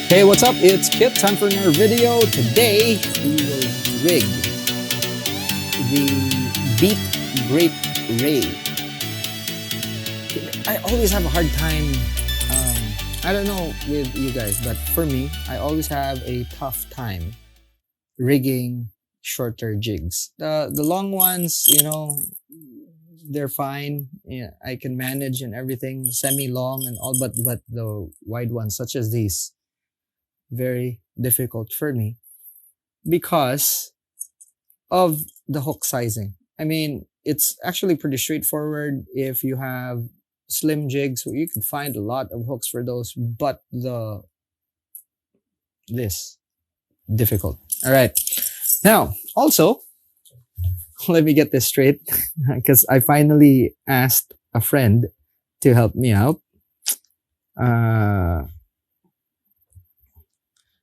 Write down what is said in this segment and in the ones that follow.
Hey, what's up? It's Kit. Time for another video. Today, we will rig the beet grape ray. I always have a hard time, I don't know with you guys, but for me, I always have a tough time rigging shorter jigs. The long ones, they're fine. Yeah, I can manage and everything, semi-long and all, but the wide ones, such as these, very difficult for me because of the hook sizing. I mean, it's actually pretty straightforward if you have slim jigs. You can find a lot of hooks for those, but this difficult. All right. Now, also, let me get this straight because I finally asked a friend to help me out.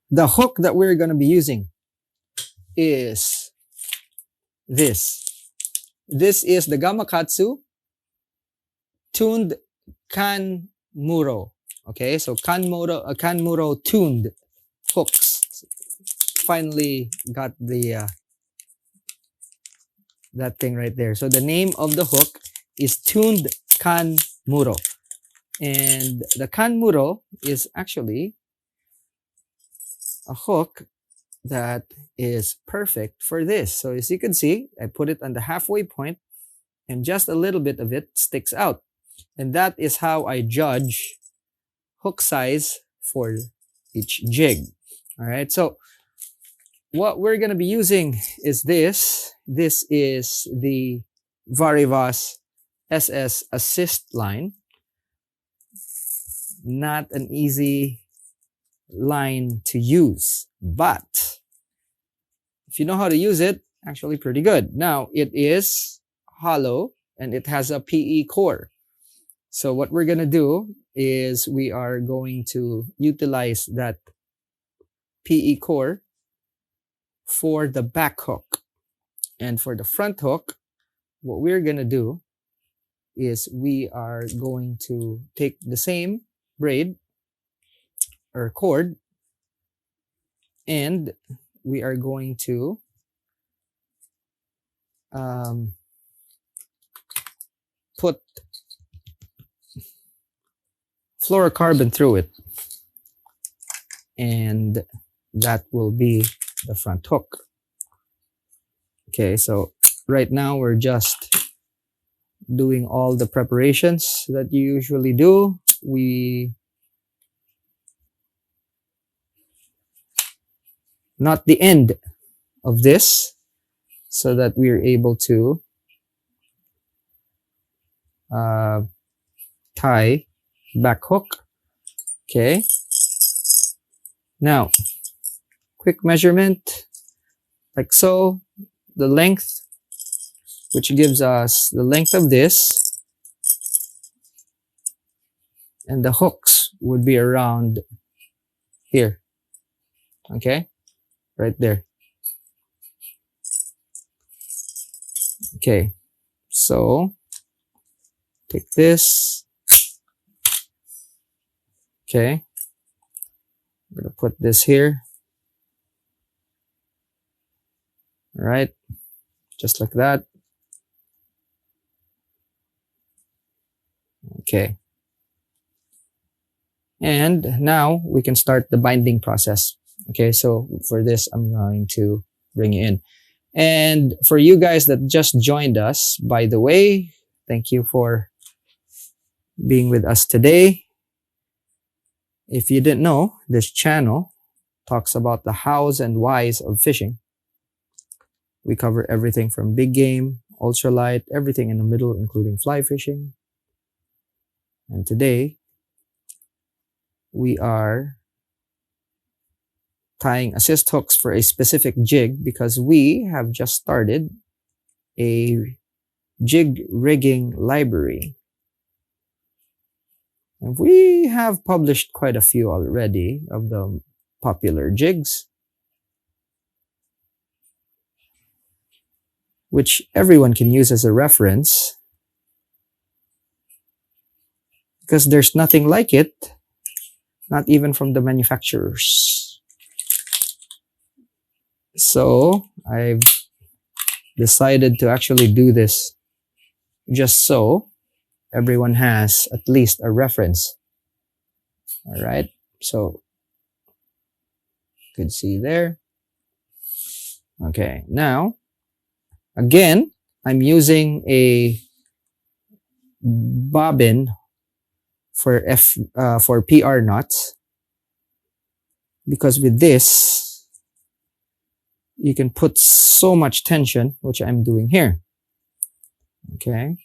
The hook that we're going to be using is this. This is the Gamakatsu tuned Kanmuro. Okay, so Kanmuro tuned hooks. Finally got the that thing right there. So the name of the hook is tuned Kanmuro. And the Kanmuro is actually a hook that is perfect for this. So as you can see, I put it on the halfway point and just a little bit of it sticks out. And that is how I judge hook size for each jig. All right. So what we're going to be using is this. This is the Varivas SS Assist line. Not an easy line to use, but if you know how to use it, actually pretty good. Now it is hollow and it has a PE core. So what we're gonna do is we are going to utilize that PE core for the back hook. And for the front hook, what we're gonna do is we are going to take the same braid or cord, and we are going to put fluorocarbon through it, and that will be the front hook. Okay, so right now we're just doing all the preparations that you usually do. We not the end of this so that we're able to tie back hook. Okay, now quick measurement like so. The length, which gives us the length of this, and the hooks would be around here. Okay, right there. Okay, so take this. Okay, I'm gonna put this here. All right, just like that. Okay, and now we can start the binding process. Okay, so for this, I'm going to bring you in. And for you guys that just joined us, by the way, thank you for being with us today. If you didn't know, this channel talks about the hows and whys of fishing. We cover everything from big game, ultralight, everything in the middle, including fly fishing. And today, we are tying assist hooks for a specific jig because we have just started a jig rigging library. And we have published quite a few already of the popular jigs, which everyone can use as a reference because there's nothing like it not even from the manufacturers. So I've decided to actually do this just so everyone has at least a reference. All right, so you can see there. Okay, now again, I'm using a bobbin for for PR knots, because with this you can put so much tension, which I'm doing here. Okay.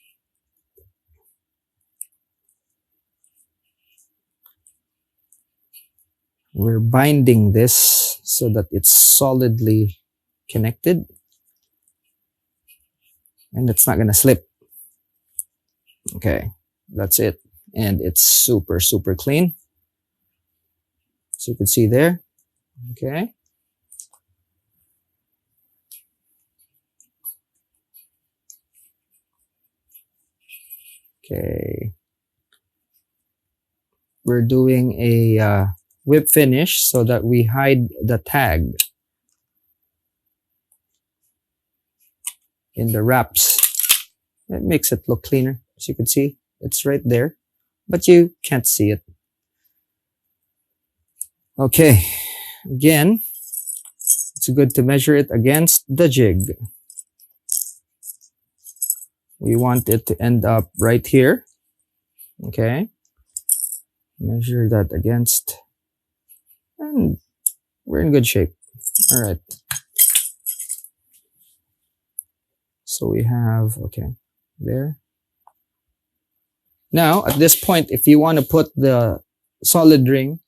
We're binding this so that it's solidly connected and it's not gonna slip. Okay, that's it. And it's super, super clean. So you can see there. Okay. Okay. We're doing a whip finish so that we hide the tag in the wraps. It makes it look cleaner. As you can see, it's right there, but you can't see it. Okay, again, it's good to measure it against the jig. We want it to end up right here. Okay, measure that against, and we're in good shape. All right. So we have, okay, there. Now, at this point, if you want to put the solid ring,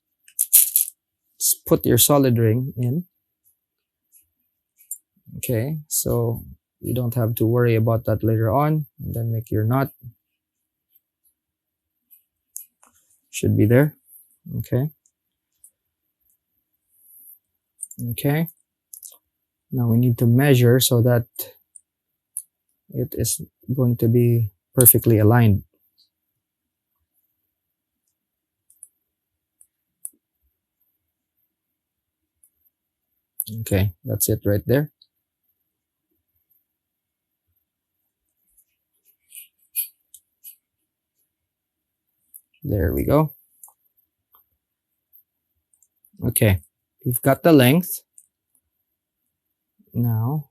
just put your solid ring in. Okay, so you don't have to worry about that later on. And then make your knot. Should be there. Okay. Okay. Now we need to measure so that it is going to be perfectly aligned. Okay, that's it right there. There we go. Okay, we've got the length. Now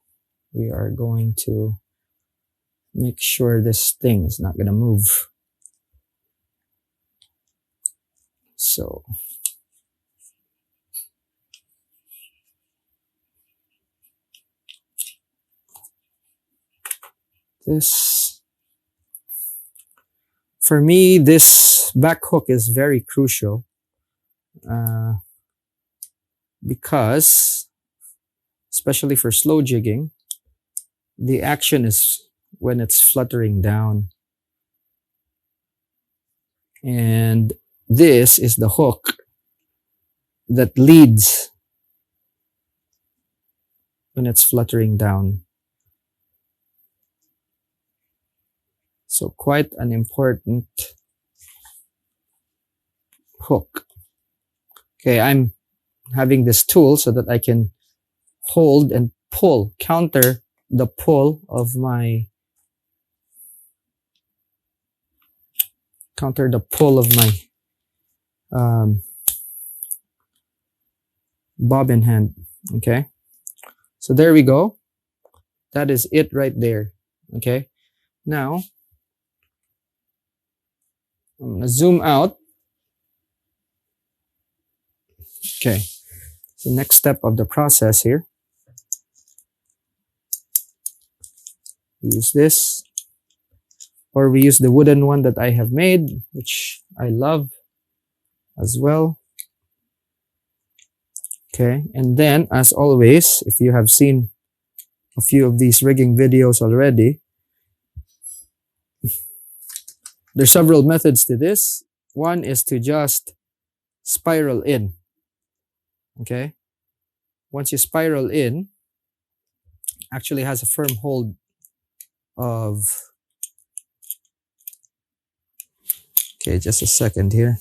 we are going to make sure this thing is not going to move. So this, for me, this back hook is very crucial because, especially for slow jigging, the action is when it's fluttering down. And this is the hook that leads when it's fluttering down. So quite an important hook. Okay, I'm having this tool so that I can hold and pull, counter the pull of my bobbin hand. Okay, so there we go. That is it right there. Okay, now I'm gonna zoom out. Okay, the next step of the process here. We use this, or we use the wooden one that I have made, which I love as well. Okay, and then as always, if you have seen a few of these rigging videos already, there's several methods to this. One is to just spiral in. Okay, once you spiral in, actually has a firm hold of, okay, just a second here.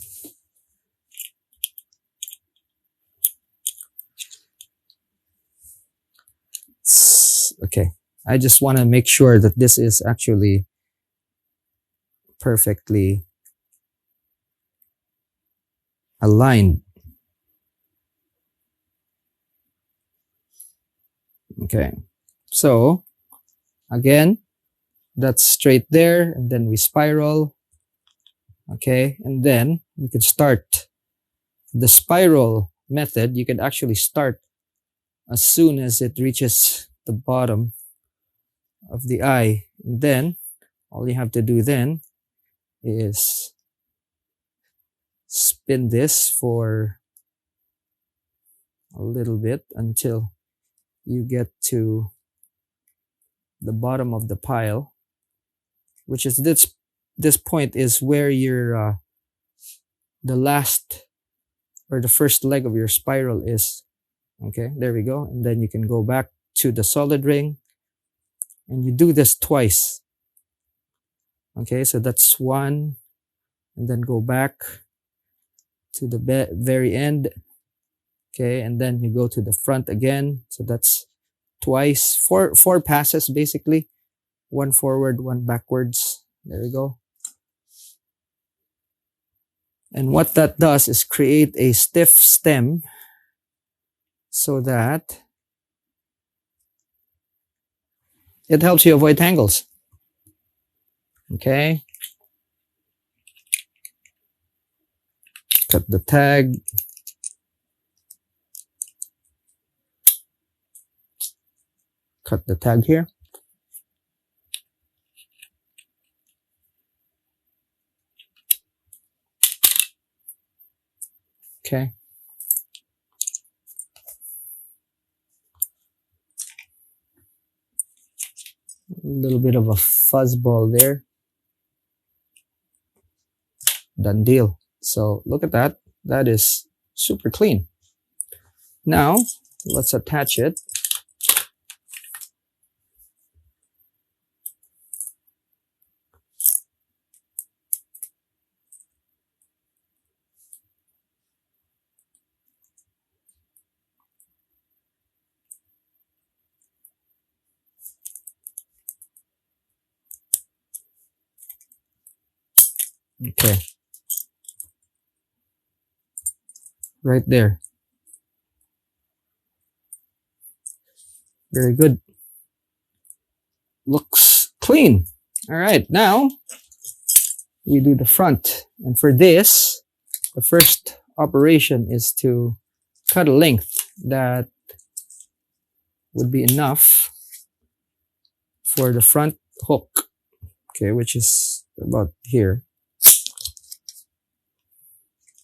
Okay, I just want to make sure that this is actually perfectly aligned. Okay, so again, that's straight there, and then we spiral. Okay, and then we could start the spiral method. You could actually start as soon as it reaches the bottom of the eye. And then all you have to do then is spin this for a little bit until you get to the bottom of the pile, which is this point is where your the last or the first leg of your spiral is. Okay, there we go. And then you can go back to the solid ring and you do this twice. Okay, so that's one, and then go back to the very end. Okay, and then you go to the front again. So that's twice, four passes basically. One forward, one backwards. There we go. And what that does is create a stiff stem so that it helps you avoid tangles. Okay. Cut the tag. Cut the tag here. Okay. A little bit of a fuzzball there. Done deal. So look at that. That is super clean. Now let's attach it. Okay. Right there. Very good. Looks clean. All right. Now we do the front. And for this, the first operation is to cut a length that would be enough for the front hook. Okay, which is about here.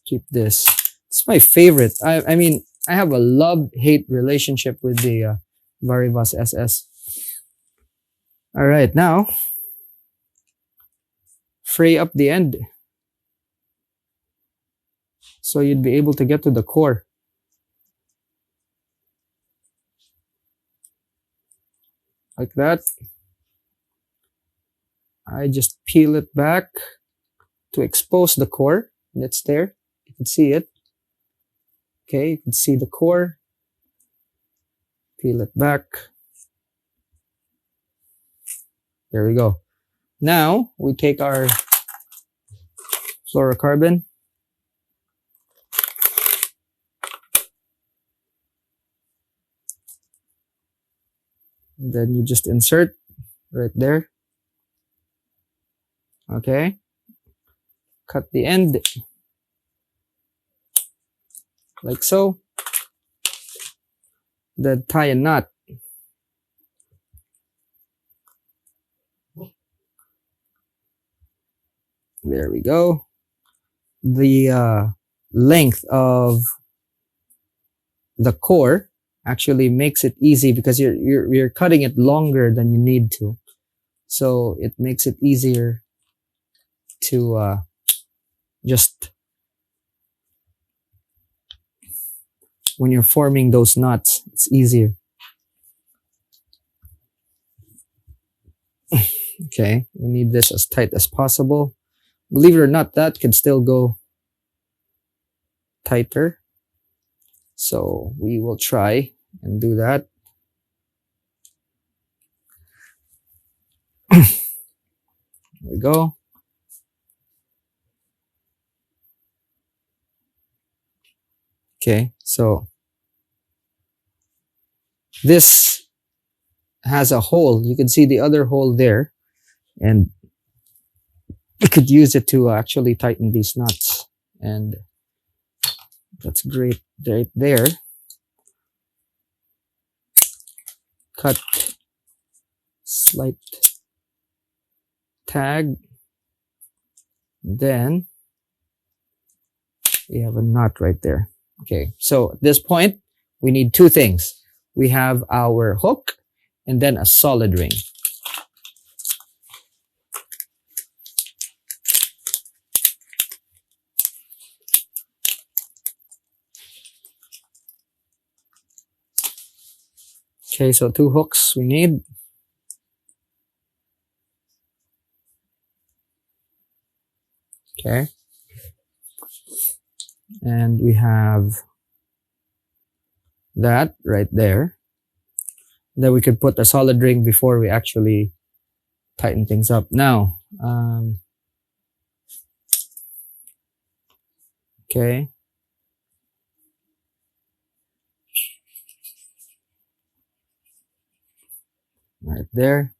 Keep this. It's my favorite. I mean, I have a love-hate relationship with the Varivas SS. All right, now fray up the end so you'd be able to get to the core. Like that. I just peel it back to expose the core, and it's there. You can see it. Okay, you can see the core. Peel it back. There we go. Now we take our fluorocarbon. And then you just insert right there. Okay. Cut the end like so. Then tie a knot. There we go. The length of the core actually makes it easy because you're cutting it longer than you need to. So it makes it easier to just when you're forming those knots, it's easier. Okay, we need this as tight as possible. Believe it or not, that can still go tighter. So we will try and do that. There we go. Okay, so this has a hole. You can see the other hole there, and you could use it to actually tighten these nuts. And that's great right there. Cut slight tag. Then we have a knot right there. Okay, so at this point, we need two things. We have our hook and then a solid ring. Okay, so two hooks we need. Okay. And we have that right there. Then we could put a solid ring before we actually tighten things up. Now, okay. Right there.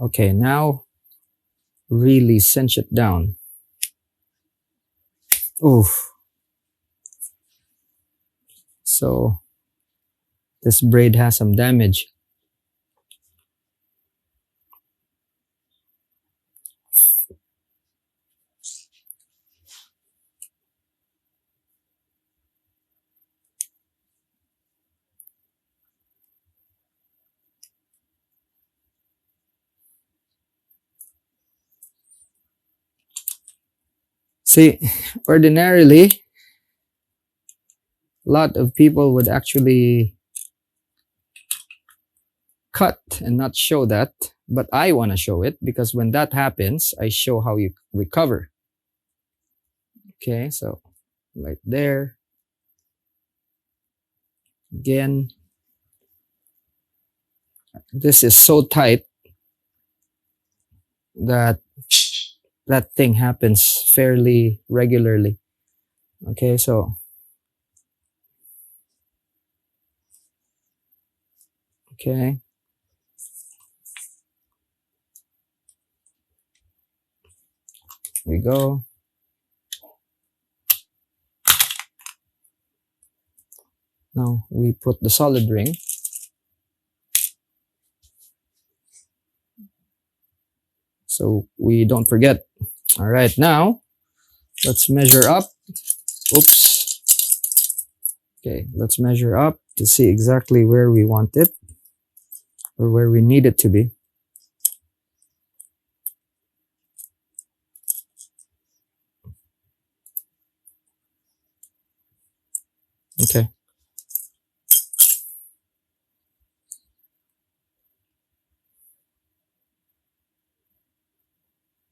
Okay, now really cinch it down. Oof. So this braid has some damage. See, ordinarily, a lot of people would actually cut and not show that, but I want to show it because when that happens, I show how you recover. Okay, so right there. Again, this is so tight that that thing happens fairly regularly. Okay, so okay. Here we go. Now we put the solid ring. So we don't forget. All right, now let's measure up. Oops. Okay, let's measure up to see exactly where we want it or where we need it to be. Okay.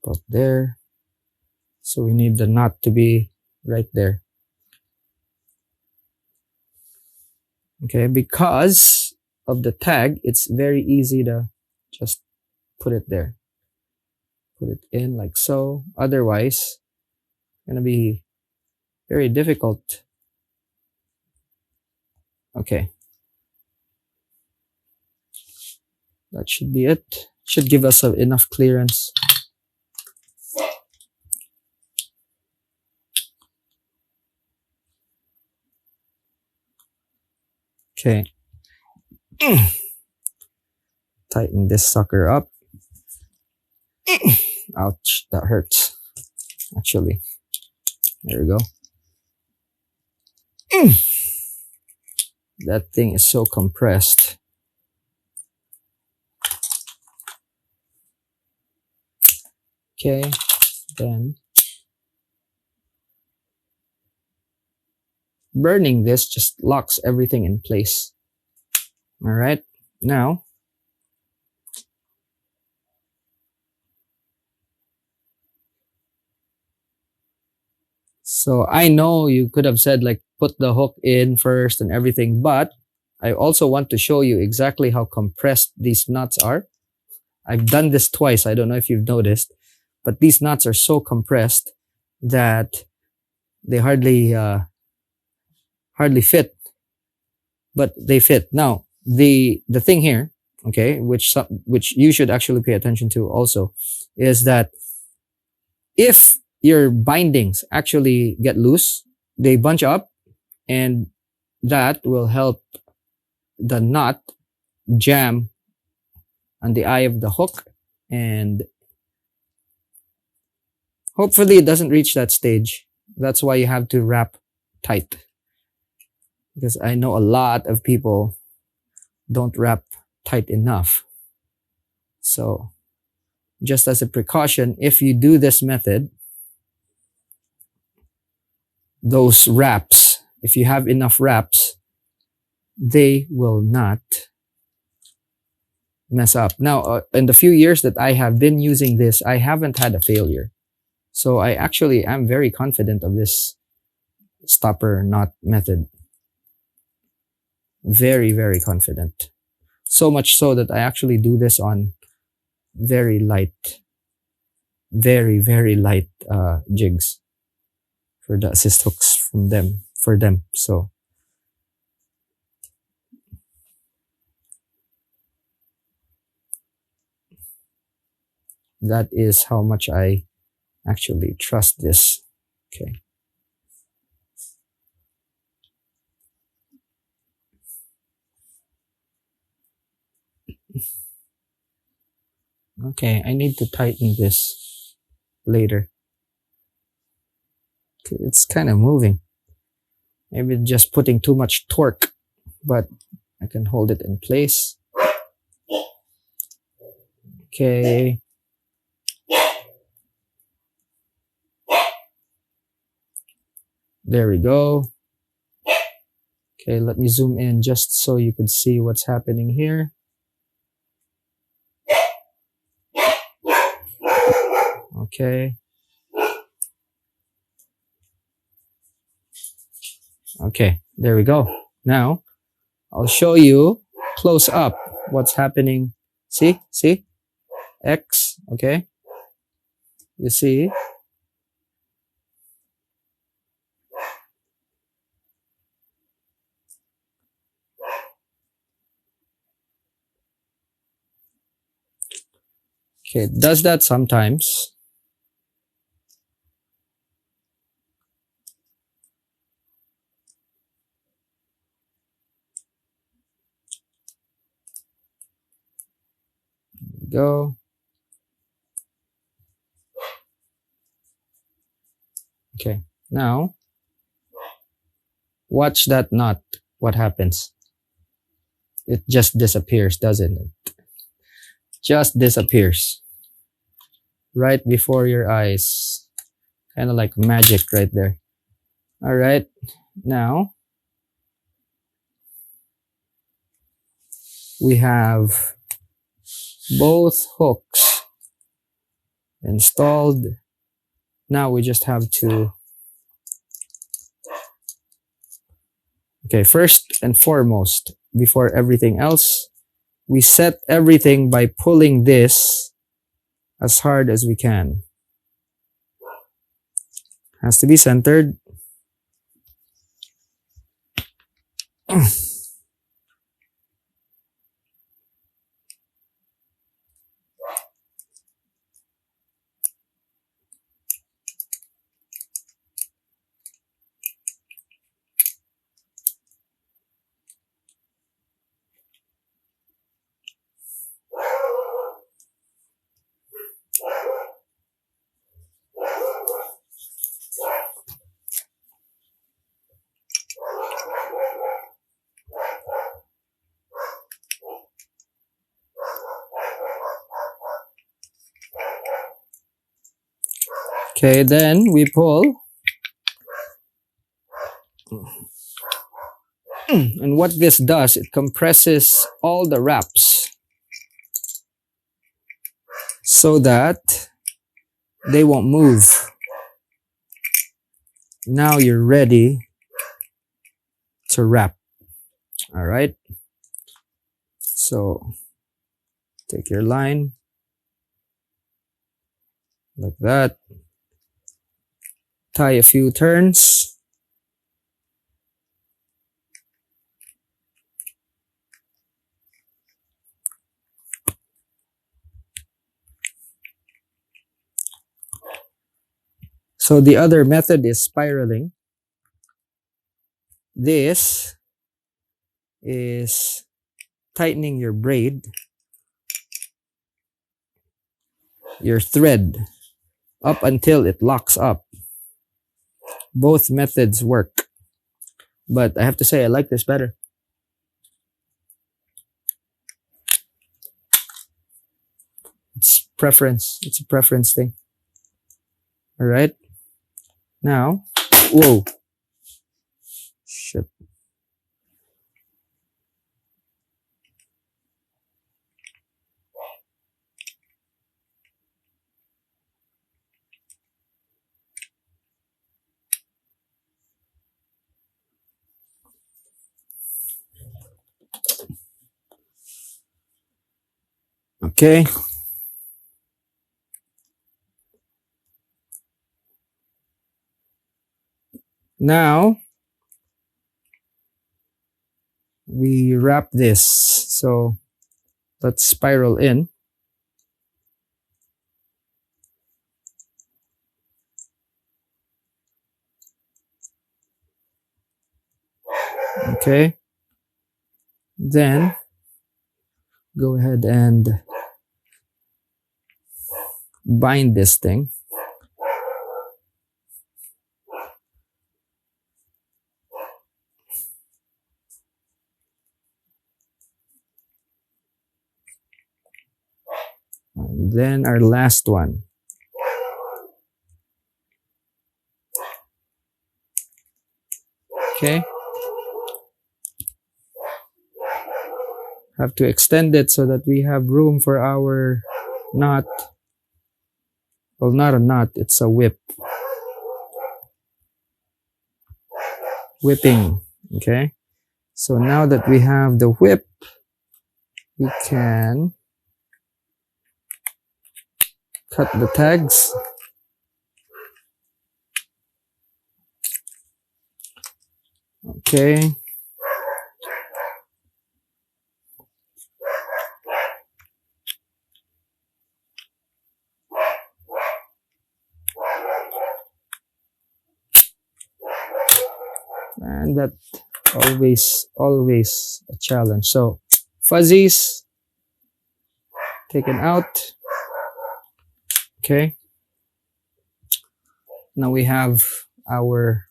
About there. So we need the knot to be right there. Okay, because of the tag, it's very easy to just put it there. Put it in like so. Otherwise, it's gonna be very difficult. Okay. That should be it. Should give us enough clearance. Okay. Tighten this sucker up. Ouch, that hurts. Actually. There we go. That thing is so compressed. Okay, then burning this just locks everything in place. All right, now so I know you could have said like put the hook in first and everything, but I also want to show you exactly how compressed these nuts are. I've done this twice. I don't know if you've noticed, but these nuts are so compressed that they hardly fit, but they fit. Now, the thing here, okay, which you should actually pay attention to also, is that if your bindings actually get loose, they bunch up, and that will help the nut jam on the eye of the hook, and hopefully it doesn't reach that stage. That's why you have to wrap tight, because I know a lot of people don't wrap tight enough. So just as a precaution, if you do this method, those wraps, if you have enough wraps, they will not mess up. Now, in the few years that I have been using this, I haven't had a failure. So I actually am very confident of this stopper knot method. Very, very confident. So much so that I actually do this on very light, very light jigs for the assist hooks for them. So that is how much I actually trust this. Okay. Okay, I need to tighten this later. It's kind of moving. Maybe just putting too much torque, but I can hold it in place. Okay. There we go. Okay, let me zoom in just so you can see what's happening here. Okay. Okay, there we go. Now, I'll show you close up what's happening. See? See? X, okay? You see? Okay, it does that sometimes. Go. Okay, now watch that knot. What happens? It just disappears, doesn't it? Just disappears right before your eyes. Kind of like magic right there. All right, now we have both hooks installed. Now we just have to, okay, first and foremost, before everything else, we set everything by pulling this as hard as we can. Has to be centered. Okay, then we pull. And what this does, it compresses all the wraps so that they won't move. Now you're ready to wrap. All right. So take your line like that. Tie a few turns. So the other method is spiraling. This is tightening your braid, your thread, up until it locks up. Both methods work, but I have to say I like this better. It's preference. It's a preference thing. All right. Now, whoa. Shit. Okay. Now, we wrap this. So let's spiral in. Okay. Then go ahead and bind this thing. And then our last one. Okay. Have to extend it so that we have room for our knot. Well, not a knot, it's a whip. Whipping. Okay. So now that we have the whip, we can cut the tags. Okay. And that always a challenge. So fuzzies taken out. Okay. Now we have our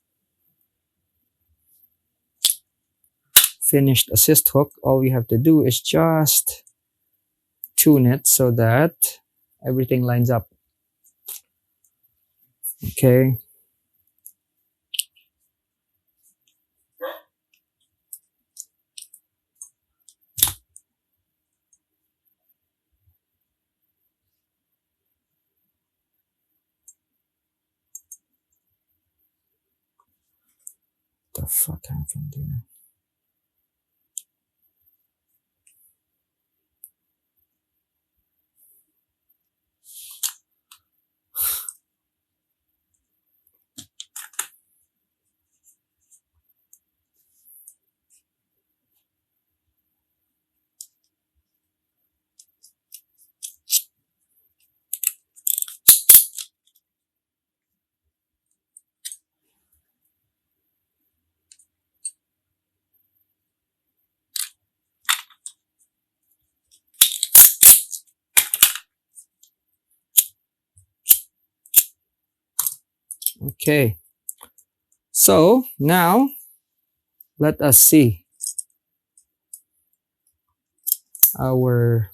finished assist hook. All we have to do is just tune it so that everything lines up. Okay. What the fuck happened here? Okay. So now let us see our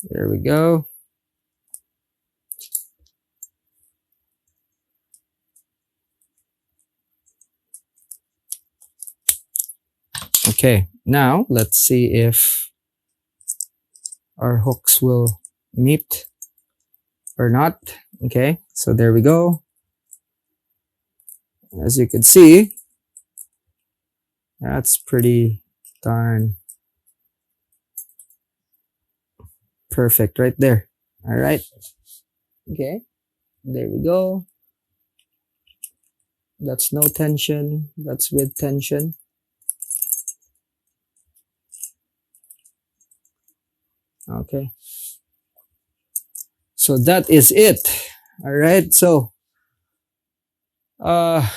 there we go. Okay, now let's see if our hooks will meet or not. Okay, so there we go. As you can see, that's pretty darn perfect right there. All right. Okay, there we go. That's no tension. That's with tension. Okay. So that is it. All right. So, uh,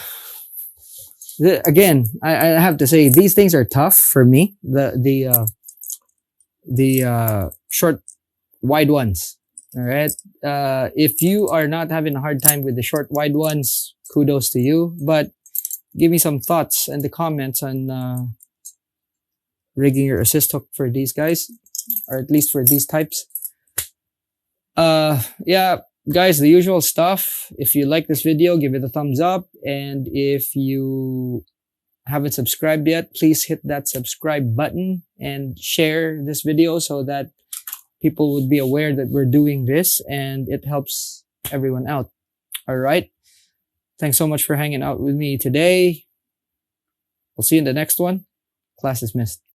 again, I have to say these things are tough for me. The short, wide ones. All right. If you are not having a hard time with the short, wide ones, kudos to you. But give me some thoughts in the comments on rigging your assist hook for these guys, or at least for these types. Yeah, guys, the usual stuff. If you like this video, give it a thumbs up, and if you haven't subscribed yet, please hit that subscribe button and share this video so that people would be aware that we're doing this and it helps everyone out. All right. Thanks so much for hanging out with me today. We'll see you in the next one. Class dismissed.